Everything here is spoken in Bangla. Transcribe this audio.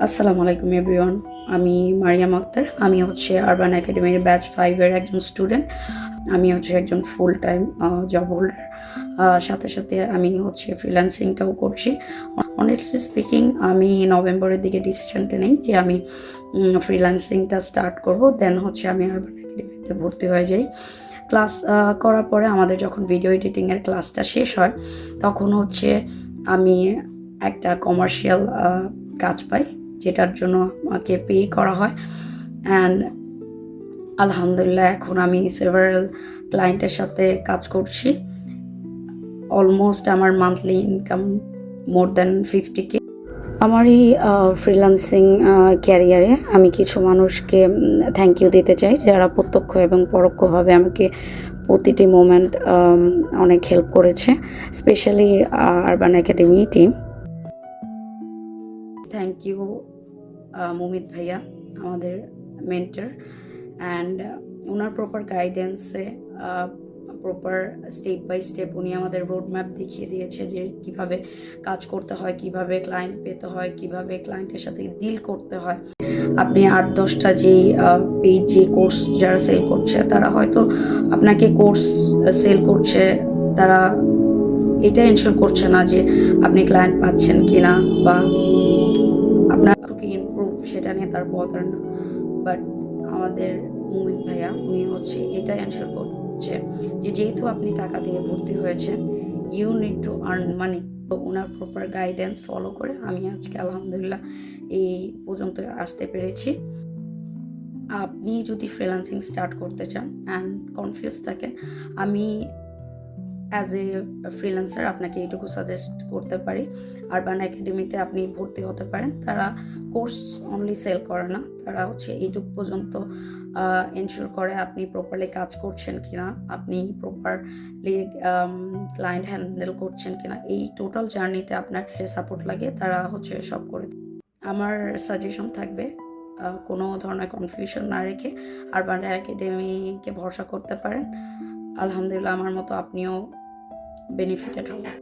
আসসালামু আলাইকুম এভরিওয়ান। আমি মারিয়াম আক্তার। আমি হচ্ছে আরবান একাডেমির ব্যাচ 5-এর একজন স্টুডেন্ট। আমি হচ্ছে একজন ফুল টাইম জব হোল্ডার। সাথে সাথে আমি হচ্ছে ফ্রিল্যান্সিংটাও করছি। অনেস্টলি স্পিকিং, আমি নভেম্বরের দিকে ডিসিশনটা নেই যে আমি ফ্রিল্যান্সিংটা স্টার্ট করব। দেন হচ্ছে আমি আরবান একাডেমিতে ভর্তি হয়ে যাই। ক্লাস করার পরে আমাদের যখন ভিডিও এডিটিংয়ের ক্লাসটা শেষ হয়, তখন হচ্ছে আমি একটা কমার্শিয়াল কাজ পাই, যেটার জন্য আমাকে পে করা হয়। অ্যান্ড আলহামদুলিল্লাহ এখন আমি সেভারাল ক্লায়েন্টের সাথে কাজ করছি। অলমোস্ট আমার monthly income more than 50K। আমার এই ফ্রিল্যান্সিং ক্যারিয়ারে আমি কিছু মানুষকে থ্যাংক ইউ দিতে চাই, যারা প্রত্যক্ষ এবং পরোক্ষভাবে আমাকে প্রতিটি মোমেন্ট অনেক হেল্প করেছে, specially urban academy team. Thank you Mumit ভাইয়া, আমাদের মেন্টর। অ্যান্ড ওনার প্রপার গাইডেন্সে প্রপার স্টেপ বাই স্টেপ উনি আমাদের রোড ম্যাপ দেখিয়ে দিয়েছে যে কিভাবে কাজ করতে হয়, কিভাবে ক্লায়েন্ট পেতে হয়, কিভাবে ক্লায়েন্টের সাথে ডিল করতে হয়। আপনি 8-10টা যেই পেইড যে কোর্স যারা সেল করছে, তারা হয়তো আপনাকে কোর্স সেল করছে, তারা এটা এনশোর করছে না যে আপনি ক্লায়েন্ট পাচ্ছেন কিনা বা আপনার কি ইমপ্রুভ সেটা নিয়ে তার বদার না। বাট আমাদের মুমিত ভাইয়া উনি হচ্ছে এটা এনশোর করছে যে যেহেতু আপনি টাকা দিয়ে ভর্তি হয়েছেন, you need to earn money. তো ওনার প্রপার গাইডেন্স ফলো করে আমি আজকে আলহামদুলিল্লাহ এই পর্যন্ত আসতে পেরেছি। আপনি যদি ফ্রিল্যান্সিং স্টার্ট করতে চান অ্যান্ড কনফিউজ থাকেন, আমি অ্যাজ এ ফ্রিল্যান্সার আপনাকে এইটুকু সাজেস্ট করতে পারি, আরবান একাডেমিতে আপনি ভর্তি হতে পারেন। তারা কোর্স অনলি সেল করে না, তারা হচ্ছে এইটুকু পর্যন্ত এনশিওর করে আপনি প্রপারলি কাজ করছেন কিনা, আপনি প্রপারলি ক্লায়েন্ট হ্যান্ডেল করছেন কিনা, এই টোটাল জার্নিতে আপনার সাপোর্ট লাগে, তারা হচ্ছে সব করে। আমার সাজেশন থাকবে কোনো ধরনের কনফিউশন না রেখে আরবান একাডেমিকে ভরসা করতে পারেন। আলহামদুলিল্লাহ আমার মতো আপনিও বেনিফিটেড হবেন।